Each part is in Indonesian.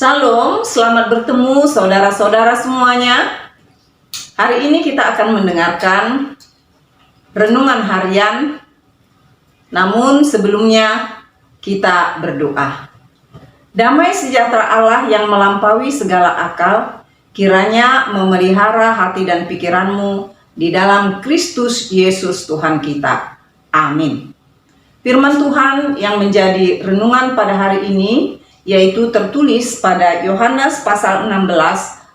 Shalom, selamat bertemu saudara-saudara semuanya. Hari ini kita akan mendengarkan renungan harian. Namun sebelumnya kita berdoa. Damai sejahtera Allah yang melampaui segala akal, kiranya memelihara hati dan pikiranmu di dalam Kristus Yesus Tuhan kita. Amin. Firman Tuhan yang menjadi renungan pada hari ini yaitu tertulis pada Yohanes pasal 16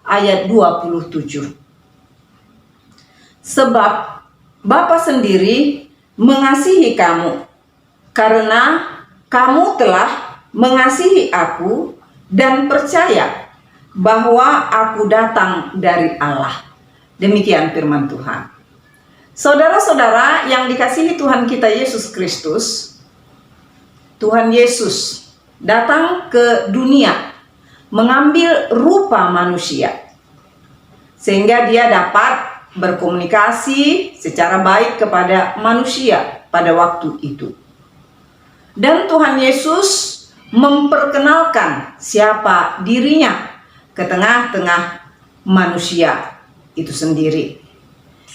ayat 27. Sebab Bapa sendiri mengasihi kamu, karena kamu telah mengasihi aku dan percaya bahwa aku datang dari Allah. Demikian firman Tuhan. Saudara-saudara yang dikasihi Tuhan kita Yesus Kristus, Tuhan Yesus datang ke dunia mengambil rupa manusia sehingga dia dapat berkomunikasi secara baik kepada manusia pada waktu itu. Dan Tuhan Yesus memperkenalkan siapa dirinya ke tengah-tengah manusia itu sendiri.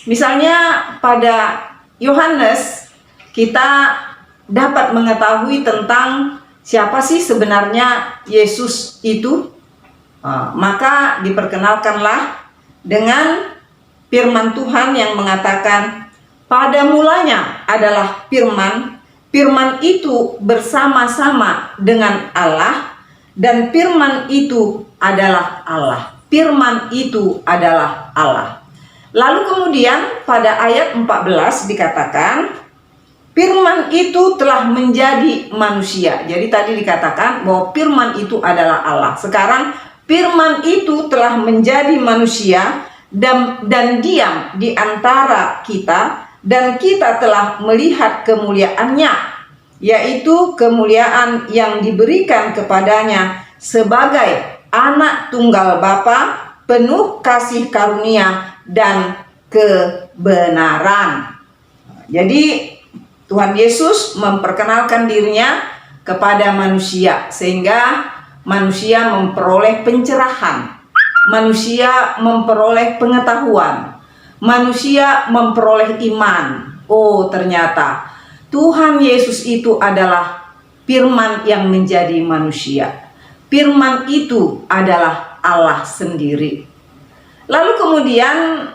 Misalnya pada Yohanes kita dapat mengetahui tentang siapa sih sebenarnya Yesus itu? Maka diperkenalkanlah dengan firman Tuhan yang mengatakan, pada mulanya adalah firman, firman itu bersama-sama dengan Allah, dan firman itu adalah Allah. Firman itu adalah Allah. Lalu kemudian pada ayat 14 dikatakan, firman itu telah menjadi manusia. Jadi tadi dikatakan bahwa firman itu adalah Allah. Sekarang firman itu telah menjadi manusia dan diam di antara kita, dan kita telah melihat kemuliaannya, yaitu kemuliaan yang diberikan kepadanya sebagai anak tunggal Bapa, penuh kasih karunia dan kebenaran. Jadi Tuhan Yesus memperkenalkan dirinya kepada manusia sehingga manusia memperoleh pencerahan, manusia memperoleh pengetahuan, manusia memperoleh iman. Oh, ternyata Tuhan Yesus itu adalah firman yang menjadi manusia. Firman itu adalah Allah sendiri. Lalu kemudian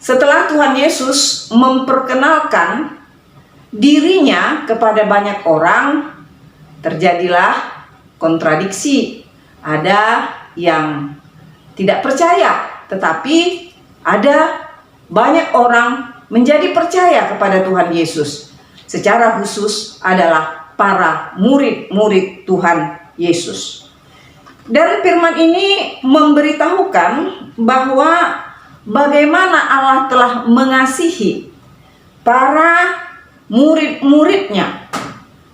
setelah Tuhan Yesus memperkenalkan dirinya kepada banyak orang, terjadilah kontradiksi. Ada yang tidak percaya, tetapi ada banyak orang menjadi percaya kepada Tuhan Yesus. Secara khusus adalah para murid-murid Tuhan Yesus. Dan firman ini memberitahukan bahwa bagaimana Allah telah mengasihi para murid-muridnya.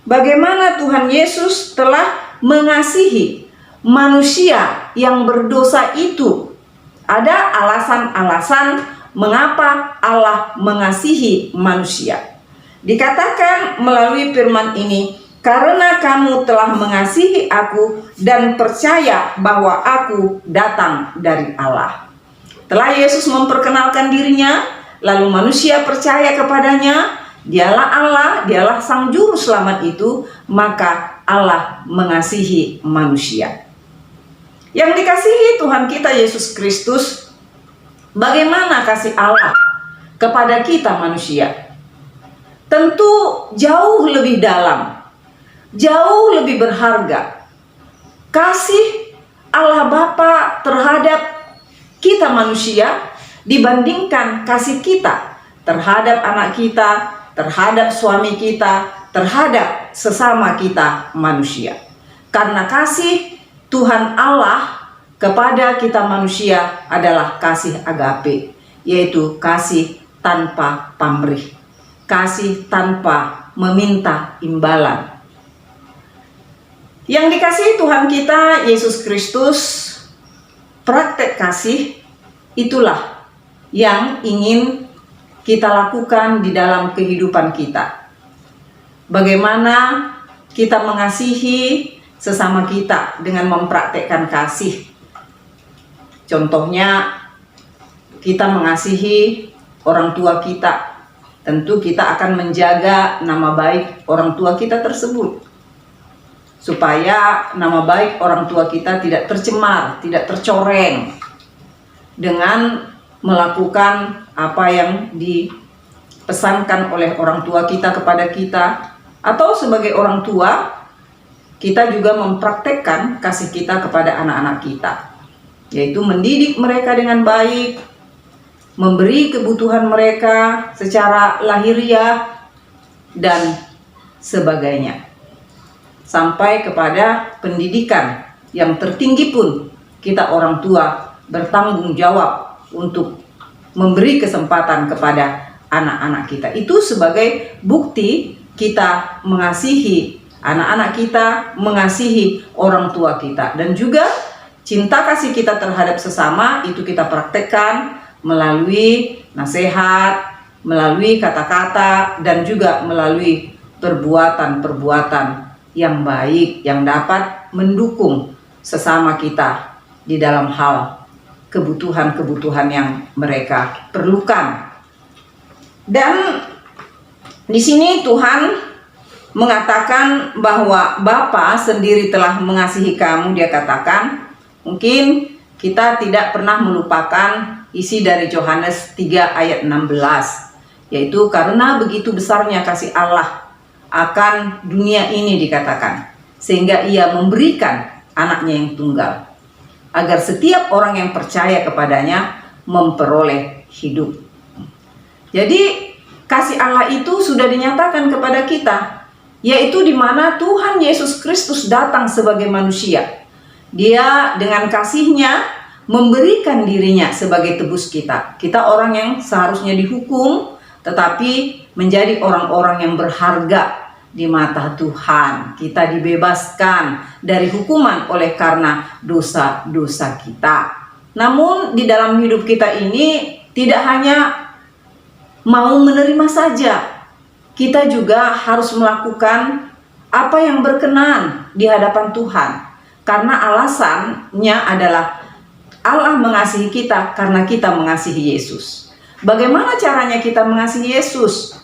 Bagaimana Tuhan Yesus telah mengasihi manusia yang berdosa itu. Ada alasan-alasan mengapa Allah mengasihi manusia. Dikatakan melalui firman ini, karena kamu telah mengasihi aku dan percaya bahwa aku datang dari Allah. Telah Yesus memperkenalkan dirinya, lalu manusia percaya kepadanya. Dialah Allah, dialah sang juru selamat itu, maka Allah mengasihi manusia. Yang dikasihi Tuhan kita Yesus Kristus, bagaimana kasih Allah kepada kita manusia? Tentu jauh lebih dalam, jauh lebih berharga. Kasih Allah Bapa terhadap kita manusia dibandingkan kasih kita terhadap anak kita, terhadap suami kita, terhadap sesama kita manusia. Karena kasih Tuhan Allah kepada kita manusia adalah kasih agape, yaitu kasih tanpa pamrih, kasih tanpa meminta imbalan. Yang dikasihi Tuhan kita Yesus Kristus, praktek kasih itulah yang ingin kita lakukan di dalam kehidupan kita. Bagaimana kita mengasihi sesama kita dengan mempraktekkan kasih. Contohnya, kita mengasihi orang tua kita. Tentu kita akan menjaga nama baik orang tua kita tersebut, supaya nama baik orang tua kita tidak tercemar, tidak tercoreng dengan melakukan apa yang dipesankan oleh orang tua kita kepada kita. Atau sebagai orang tua, kita juga mempraktekkan kasih kita kepada anak-anak kita, yaitu mendidik mereka dengan baik, memberi kebutuhan mereka secara lahiriah dan sebagainya, sampai kepada pendidikan yang tertinggi pun kita orang tua bertanggung jawab untuk memberi kesempatan kepada anak-anak kita. Itu sebagai bukti kita mengasihi anak-anak kita, mengasihi orang tua kita, dan juga cinta kasih kita terhadap sesama itu kita praktekkan melalui nasihat, melalui kata-kata, dan juga melalui perbuatan-perbuatan yang baik yang dapat mendukung sesama kita di dalam hal kebutuhan-kebutuhan yang mereka perlukan. Dan di sini Tuhan mengatakan bahwa Bapa sendiri telah mengasihi kamu. Dia katakan, mungkin kita tidak pernah melupakan isi dari Yohanes 3 ayat 16, yaitu karena begitu besarnya kasih Allah akan dunia ini, dikatakan, sehingga ia memberikan anaknya yang tunggal, agar setiap orang yang percaya kepadanya memperoleh hidup. Jadi kasih Allah itu sudah dinyatakan kepada kita, yaitu di mana Tuhan Yesus Kristus datang sebagai manusia. Dia dengan kasihnya memberikan dirinya sebagai tebus kita. Kita orang yang seharusnya dihukum, tetapi menjadi orang-orang yang berharga di mata Tuhan. Kita dibebaskan dari hukuman oleh karena dosa-dosa kita. Namun di dalam hidup kita ini tidak hanya mau menerima saja, kita juga harus melakukan apa yang berkenan di hadapan Tuhan. Karena alasannya adalah Allah mengasihi kita karena kita mengasihi Yesus. Bagaimana caranya kita mengasihi Yesus?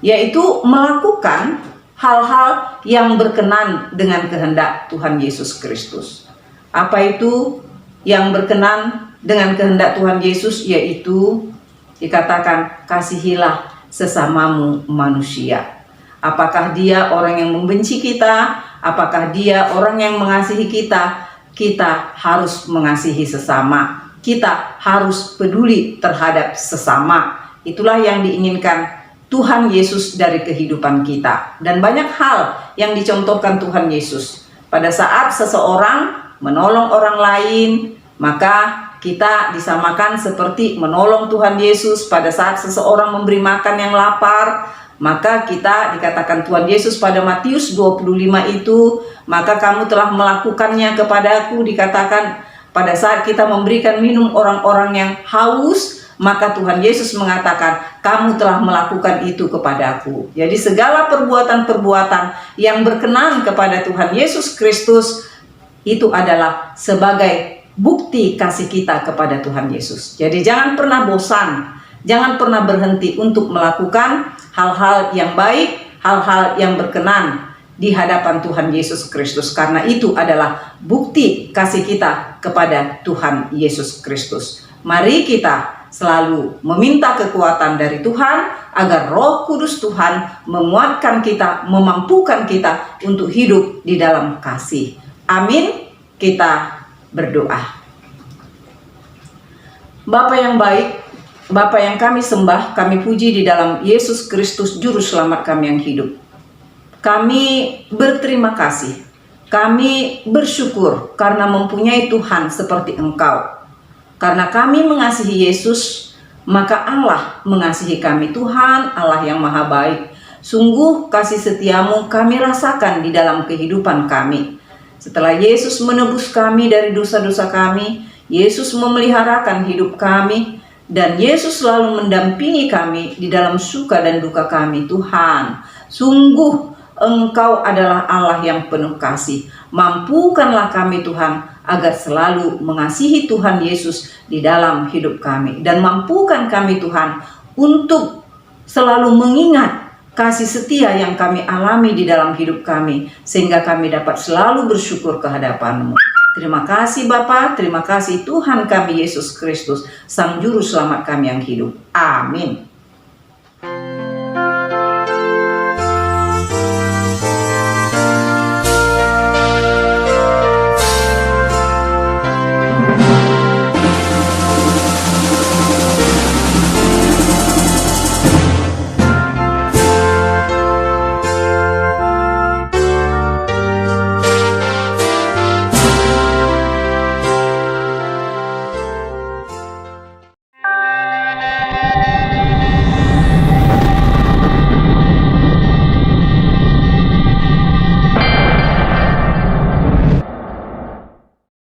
Yaitu melakukan hal-hal yang berkenan dengan kehendak Tuhan Yesus Kristus. Apa itu yang berkenan dengan kehendak Tuhan Yesus? Yaitu dikatakan, kasihilah sesamamu manusia. Apakah dia orang yang membenci kita? Apakah dia orang yang mengasihi kita? Kita harus mengasihi sesama. Kita harus peduli terhadap sesama. Itulah yang diinginkan Tuhan Yesus dari kehidupan kita. Dan banyak hal yang dicontohkan Tuhan Yesus. Pada saat seseorang menolong orang lain, maka kita disamakan seperti menolong Tuhan Yesus. Pada saat seseorang memberi makan yang lapar, maka kita dikatakan Tuhan Yesus pada Matius 25 itu, maka kamu telah melakukannya kepadaku. Dikatakan pada saat kita memberikan minum orang-orang yang haus, maka Tuhan Yesus mengatakan kamu telah melakukan itu kepadaku. Jadi segala perbuatan-perbuatan yang berkenan kepada Tuhan Yesus Kristus itu adalah sebagai bukti kasih kita kepada Tuhan Yesus. Jadi jangan pernah bosan, jangan pernah berhenti untuk melakukan hal-hal yang baik, hal-hal yang berkenan di hadapan Tuhan Yesus Kristus. Karena itu adalah bukti kasih kita kepada Tuhan Yesus Kristus. Mari kita selalu meminta kekuatan dari Tuhan, agar Roh Kudus Tuhan menguatkan kita, memampukan kita untuk hidup di dalam kasih. Amin. Kita berdoa. Bapa yang baik, Bapa yang kami sembah, kami puji di dalam Yesus Kristus Juru Selamat kami yang hidup. Kami berterima kasih, kami bersyukur karena mempunyai Tuhan seperti Engkau. Karena kami mengasihi Yesus, maka Allah mengasihi kami. Tuhan Allah yang maha baik, sungguh kasih setiamu kami rasakan di dalam kehidupan kami. Setelah Yesus menebus kami dari dosa-dosa kami, Yesus memeliharakan hidup kami, dan Yesus selalu mendampingi kami di dalam suka dan duka kami. Tuhan, sungguh Engkau adalah Allah yang penuh kasih, Mampukanlah kami Tuhan agar selalu mengasihi Tuhan Yesus di dalam hidup kami. Dan mampukan kami Tuhan untuk selalu mengingat kasih setia yang kami alami di dalam hidup kami, sehingga kami dapat selalu bersyukur ke hadapan-Mu. Terima kasih Bapa, terima kasih Tuhan kami Yesus Kristus, Sang Juru Selamat kami yang hidup. Amin.